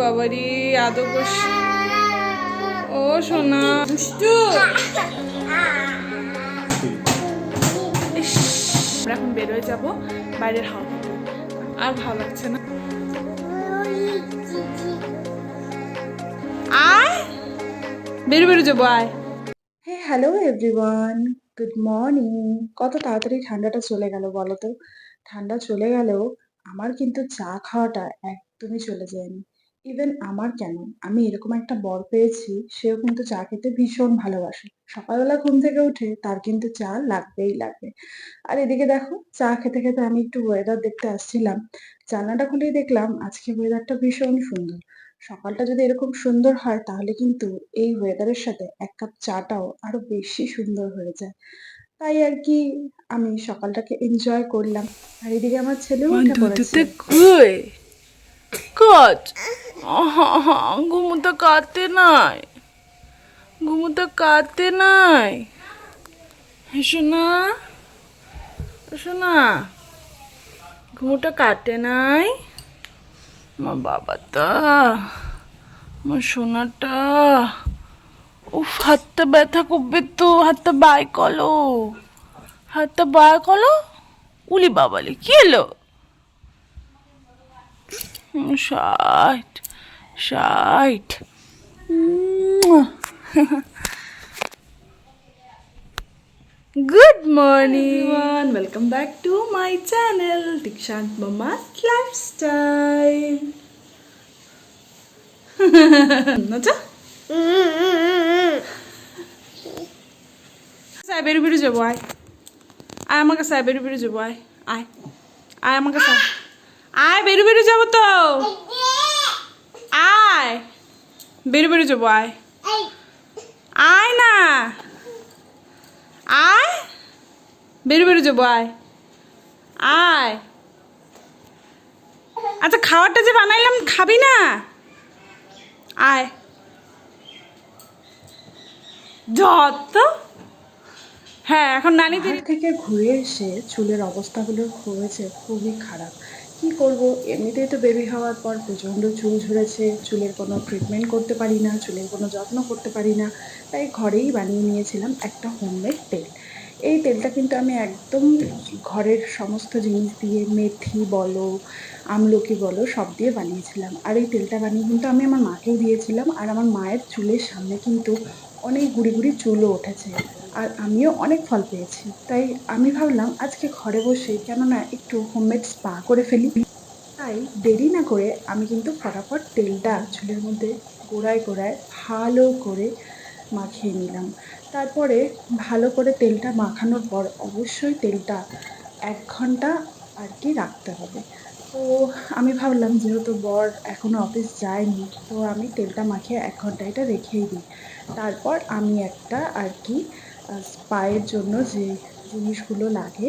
বাবারি আদৌ ও সোনা দুষ্টু। আমরা এখন বেরোয় যাব বাইরের হাওয়া খেতে, আর ভালো লাগছে না। আয় বেরো যাবো, আয়। হ্যাঁ, হ্যালো এভরিওয়ান, গুড মর্নিং। কত তাড়াতাড়ি ঠান্ডাটা চলে গেল বলো তো। ঠান্ডা চলে গেলেও আমার কিন্তু চা খাওয়াটা একদমই চলে যায়নি। ইভেন আমার কেন, আমি এরকম একটা বর পেয়েছি, সেও কিন্তু চা খেতে ভীষণ ভালোবাসে। সকালবেলা ঘুম থেকে উঠে তার কিন্তু চা লাগবেই লাগবে। আর এদিকে দেখো, চা খেতে খেতে আমি একটু ওয়েদার দেখতে আসছিলাম। জানলাটা খুলেই দেখলাম আজকে ওয়েদারটা ভীষণ সুন্দর। সকালটা যদি এরকম সুন্দর হয় তাহলে কিন্তু এই ওয়েদারের সাথে এক কাপ চাটাও আরো বেশি সুন্দর হয়ে যায়। তাই আর কি আমি সকালটাকে এনজয় করলাম। আর এদিকে আমার ছেলেও উঠে পড়েছে। কই কাজ ঘুমোতে কাটতে নাই, ঘুমোতে কাটতে নাই। শোনা শোনা, ঘুমোটা কাটে নাই। মা বাবাটা, আমার সোনাটা, উফ হাতটা ব্যথা করবে তো, হাতটা বাই করো, হাতটা বাই করো। উলি বাবালি কি এলো? ষাট ষাট। Good morning, welcome back to my channel Dikshanta mama's lifestyle. আচ্ছা বেরো বেরো যাবো, আয় আয় আমার কাছে, আয় বেরো বেরো যাবো, আয় আয় আয় আমার কাছে, আয় বেরো বেরো যাবো তো, আয় বেরো বেরো যাবো, আয় আয় না, আয় বেরো বেরো যাবো, আয় আয়। আচ্ছা খাবারটা যে বানাইলাম খাবি না? আয় যত। হ্যাঁ এখন নানি থেকে ঘুরে এসে চুলের অবস্থাগুলো হয়েছে খুবই খারাপ। কি করব, এমনিতেই তো বেবি হওয়ার পর প্রচণ্ড চুল ঝরেছে, চুলের কোনো ট্রিটমেন্ট করতে পারি না, চুলের কোনো যত্ন করতে পারি না। তাই ঘরেই বানিয়ে নিয়েছিলাম একটা হোমমেড তেল। এই তেলটা কিন্তু আমি একদম ঘরের সমস্ত জিনিস দিয়ে, মেথি বলো, আমলকি বলো, সব দিয়ে বানিয়েছিলাম। আর এই তেলটা বানিয়ে কিন্তু আমি আমার মাকেও দিয়েছিলাম। আর আমার মায়ের চুলের সামনে কিন্তু অনেক গুড়ি গুড়ি চুলও উঠেছে, আর আমিও অনেক ফল পেয়েছি। তাই আমি ভাবলাম আজকে ঘরে বসে কেননা একটু হোমমেড স্পা করে ফেলি। তাই দেরি না করে আমি কিন্তু ফটাফট তেলটা চুলের মধ্যে গোড়ায় গোড়ায় ভালো করে মাখিয়ে নিলাম। তারপরে ভালো করে তেলটা মাখানোর পর অবশ্যই তেলটা 1 ঘন্টা আর কি রাখতে হবে। তো আমি ভাবলাম যেহেতু বর এখনও অফিস যায়নি, তো আমি তেলটা মাখিয়ে 1 ঘন্টা এটা রেখেই দিই। তারপর আমি একটা আর কি স্পায়ের জন্য যে জিনিসগুলো লাগে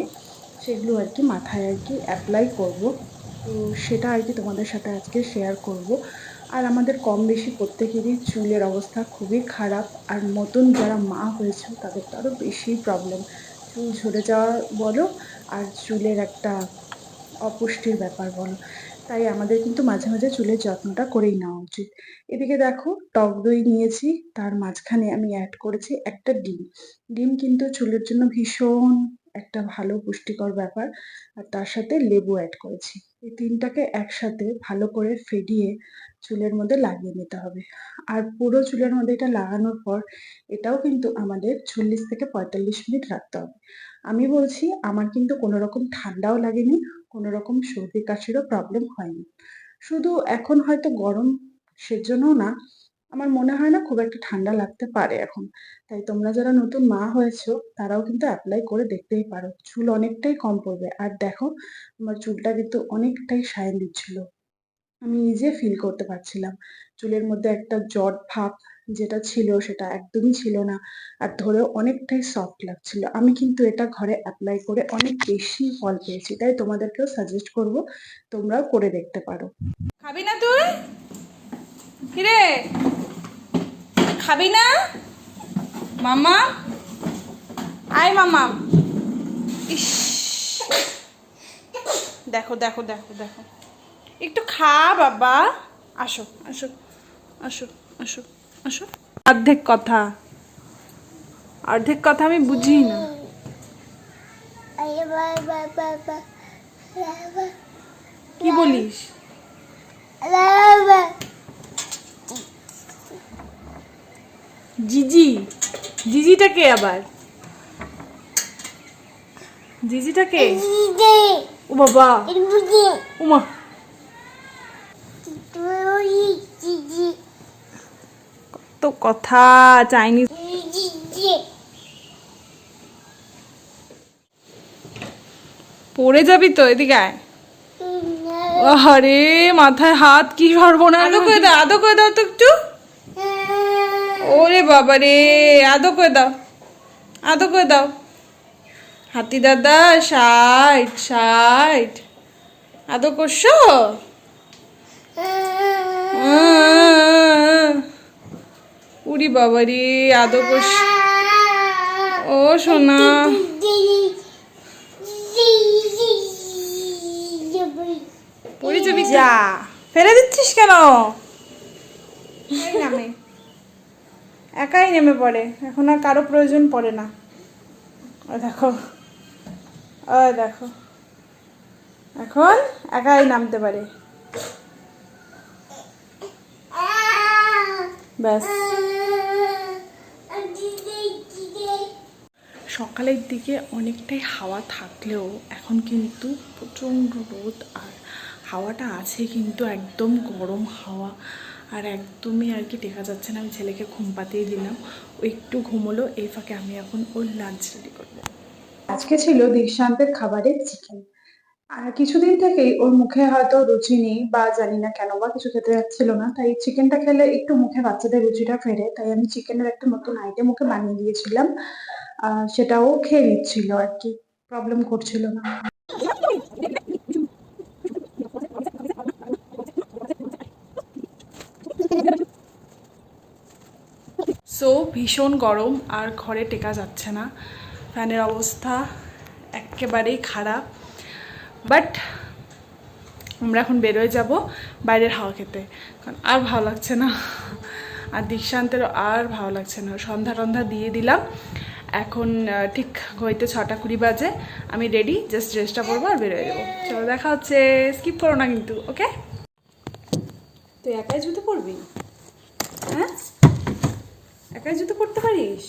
সেগুলো আর কি মাথায় আর কি অ্যাপ্লাই করব। তো সেটা আর কি তোমাদের সাথে আজকে শেয়ার করব। আর আমাদের কম বেশি প্রত্যেকেরই চুলের অবস্থা খুবই খারাপ, আর নতুন যারা মা হয়েছে তাদের তো আরও বেশি প্রবলেম। চুল ঝরে যাওয়া বলো, আর চুলের একটা অপুষ্টির ব্যাপার বলো। তাই আমাদের কিন্তু মাঝে মাঝে চুলের যত্নটা করেই নেওয়া উচিত। এদিকে দেখো, টক দই নিয়েছি, তার মাঝখানে আমি অ্যাড করেছি একটা ডিম। ডিম কিন্তু চুলের জন্য ভীষণ একটা ভালো পুষ্টিকর ব্যাপার। আর তার সাথে লেবু অ্যাড করেছি। এই 3টাকে একসাথে ভালো করে ফেটিয়ে চুলের মধ্যে লাগিয়ে নিতে হবে। আর পুরো চুলের মধ্যে এটা লাগানোর পর এটাও কিন্তু আমাদের 40 থেকে 45 মিনিট রাখতে হবে। আমি বলছি আমার কিন্তু কোনো রকম ঠান্ডাও লাগেনি, কোনো রকম সর্দি কাশিরও প্রবলেম হয়নি। শুধু এখন হয়তো গরম, সেজন্যও না, আমার মনে হয় না খুব একটা ঠান্ডা লাগতে পারে এখন। তাই তোমরা যারা নতুন মা হয়েছো তারাও কিন্তু অ্যাপ্লাই করে দেখতেই পারো, চুল অনেকটাই কম পড়বে। আর দেখো আমার চুলটা কিন্তু অনেকটাই শাইন দিচ্ছিল, আমি নিজে ফিল করতে পারছিলাম। চুলের মধ্যে একটা জট ভাব যেটা ছিল সেটা একদমই ছিল না, আর ধরেও অনেকটাই সফট লাগছিল। আমি কিন্তু এটা ঘরে অ্যাপ্লাই করে অনেক বেশি ফল পেয়েছি, তাই তোমাদেরকেও সাজেস্ট করব তোমরাও করে দেখতে পারো। খাবি না তুই? কিরে খাবি না? মামা আয় মামা। ইস দেখো দেখো দেখো দেখো, একটু খা বাবা, আসো আসো আসো আসো আসো। অর্ধেক কথা, অর্ধেক কথা আমি বুঝি না। কি বলিস? জিজি, জিজিটা কে আবার? জিজিটা কে? ও বাবা, উমা, তো কথা চাইনিজ। পড়ে যাবি তো, এদিকে আয়। আরে মাথায় হাত, কি সর্বনাশ! আদো করে দাও, আদো করে দাও তো একটু। ওরে বাবা রে, আদো করে দাও, আদো করে দাও। হাতি দাদা, সাইড সাইড, আদো করছো? উরি বাবা রে, আদো করছো? ও সোনা, পড়ে যাবি। যা, ফেলে দিচ্ছিস কেন? এই নামে, একাই নেমে পড়ে, এখন আর কারো প্রয়োজন পড়ে না। ওই দেখো, ওই দেখো, এখন একাই নামতে পারে। ব্যাস। সকালের দিকে অনেকটাই হাওয়া থাকলেও এখন কিন্তু প্রচণ্ড রোদ, আর হাওয়াটা আছে কিন্তু একদম গরম হাওয়া, আর একদমই আর কি টেকা যাচ্ছে না। আমি ছেলেকে ঘুম পাতেই দিলাম, ও একটু ঘুমোলো, এই ফাঁকে আমি এখন ওর লাঞ্চ রেডি করবো। আজকে ছিল দীক্ষান্তের খাবারে চিকেন। আর কিছুদিন থেকেই ওর মুখে হয়তো রুচি নেই, বা জানি না কেন বা কিছু খেতে যাচ্ছিল না, তাই চিকেনটা খেলে একটু মুখে বাচ্চাদের রুচিটা ফেরে, তাই আমি চিকেনের একটা নতুন আইটেম ওকে বানিয়ে দিয়েছিলাম। সেটাও খেয়ে নিচ্ছিল আর কি, প্রবলেম করছিল না। সো ভীষণ গরম, আর ঘরে টেকা যাচ্ছে না, ফ্যানের অবস্থা একেবারেই খারাপ। বাট আমরা এখন বেরোয় যাব বাইরের হাওয়া খেতে, কারণ আর ভালো লাগছে না, আর দীক্ষান্তেরও আর ভালো লাগছে না। সন্ধ্যা টন্ধা দিয়ে দিলাম, এখন ঠিক ঘড়িতে 6:20 বাজে। আমি রেডি, জাস্ট ড্রেসটা পরবো আর বেরোয় যাবো। চলো, দেখা হচ্ছে, স্কিপ করো না কিন্তু, ওকে? তুই একাই জুতো পরবি? হ্যাঁ, একাই জুতো পরতে পারিস?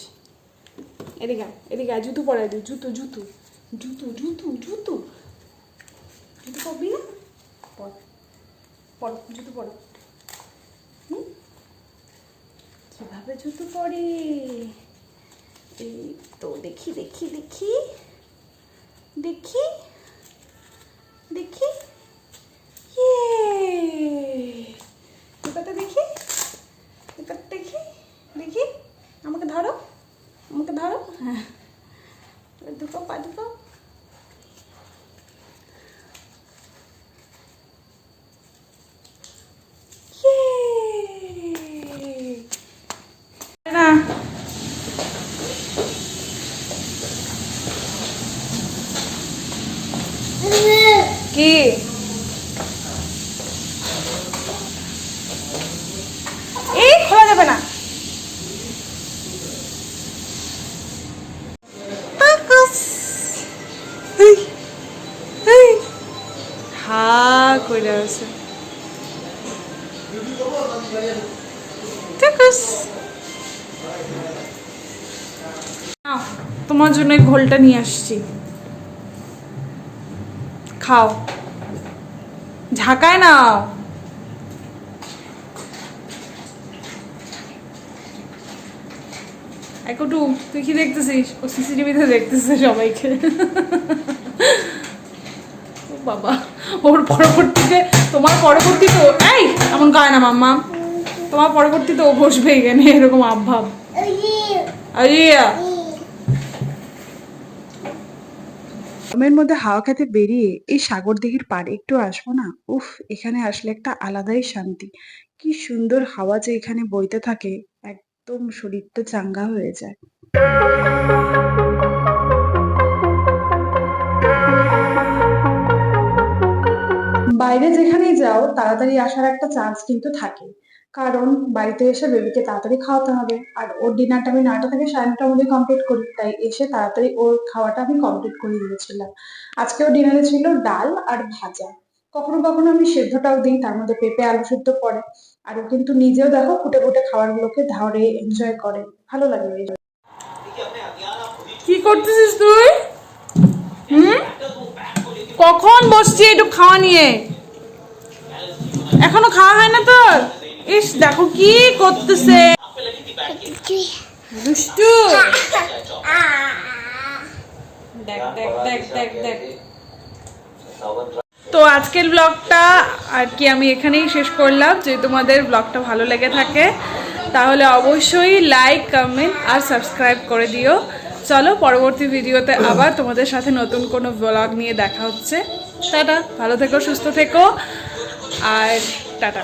এদিকে আয়, এদিকে আয়, জুতো পরাই দিই। জুতো জুতো জুতো জুতো জুতো জুতো পরবি না? পর, পর জুতো পর। কিভাবে জুতো পরে? এই তো, দেখি দেখি দেখি দেখি দেখি, এবারটা দেখি, এবারটা দেখি দেখি। আমাকে ধরো, আমাকে ধরো, হ্যাঁ, দুটো পা দুটো। না, কি এই খোলা যাবে না। হা করে আছে, তোমার জন্য এই ঘোলটা নিয়ে আসছি, খাও, ঝাঁকায় নাও। একটু তুই কি দেখতেছিস? ও সিসিটিভিতে দেখতেছে সবাইকে। ও বাবা, ওর পরবর্তীতে, তোমার পরবর্তীতে এই এমন গায় না মাম্মা, তোমার পরবর্তীতে ও বসবে এখানে এরকম আবভাব। গরমের মধ্যে হাওয়া খেতে বেরিয়ে এই সাগর দিঘির পাড়ে একটু আসবো না? উফ, এখানে আসলে একটা আলাদাই শান্তি। কি সুন্দর হাওয়া যে এখানে বইতে থাকে, একদম শরীরটা চাঙ্গা হয়ে যায়। বাইরে যেখানেই যাও তাড়াতাড়ি আসার একটা চান্স কিন্তু থাকে, কারণ বাড়িতে এসে বেবিকে তাড়াতাড়ি খাওয়াতে হবে। আর ওর ডিনারটা আমি 9টা থেকে 9:30টার মধ্যে কমপ্লিট করি, তাই এসে তাড়াতাড়ি ওর খাওয়াটা আমি কমপ্লিট করে দিয়েছিলাম। আজকেও ডিনারে ছিল ডাল আর ভাজা। কখনো কখনো আমি সেদ্ধটাও দিই, তার মধ্যে পেঁপে আলু সেদ্ধ পড়ে। আর ও কিন্তু নিজেও দেখো ফুটে ফুটে খাবারগুলোকে ধরে এনজয় করে, ভালো লাগে এই জন্য। কি করতেছিস তুই? কখন বসছি একটু খাওয়া নিয়ে, এখনো খাওয়া হয় না তোর? ইস দেখো কি করতেছে দুষ্টু। দেখ দেখ দেখ দেখ দেখ। তো আজকের ব্লগটা আর কি আমি এখানেই শেষ করলাম। যদি তোমাদের ব্লগটা ভালো লেগে থাকে তাহলে অবশ্যই লাইক, কমেন্ট আর সাবস্ক্রাইব করে দিও। চলো পরবর্তী ভিডিওতে আবার তোমাদের সাথে নতুন কোনো ব্লগ নিয়ে দেখা হচ্ছে। টাটা, ভালো থেকো, সুস্থ থেকো, আর টাটা।